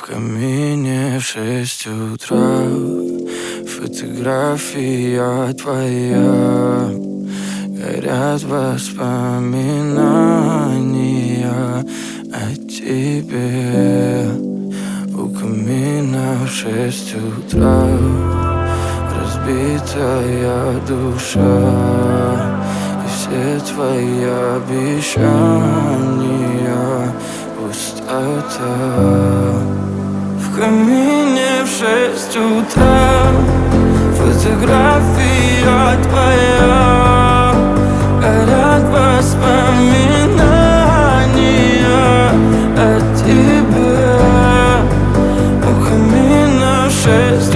В камине в 6 утра фотография твоя. Горят воспоминания о тебе. У камина в 6 утра разбитая душа, и все твои обещания пустота. В камине в 6 утра фотография твоя. Горят воспоминания о тебе. У камина в 6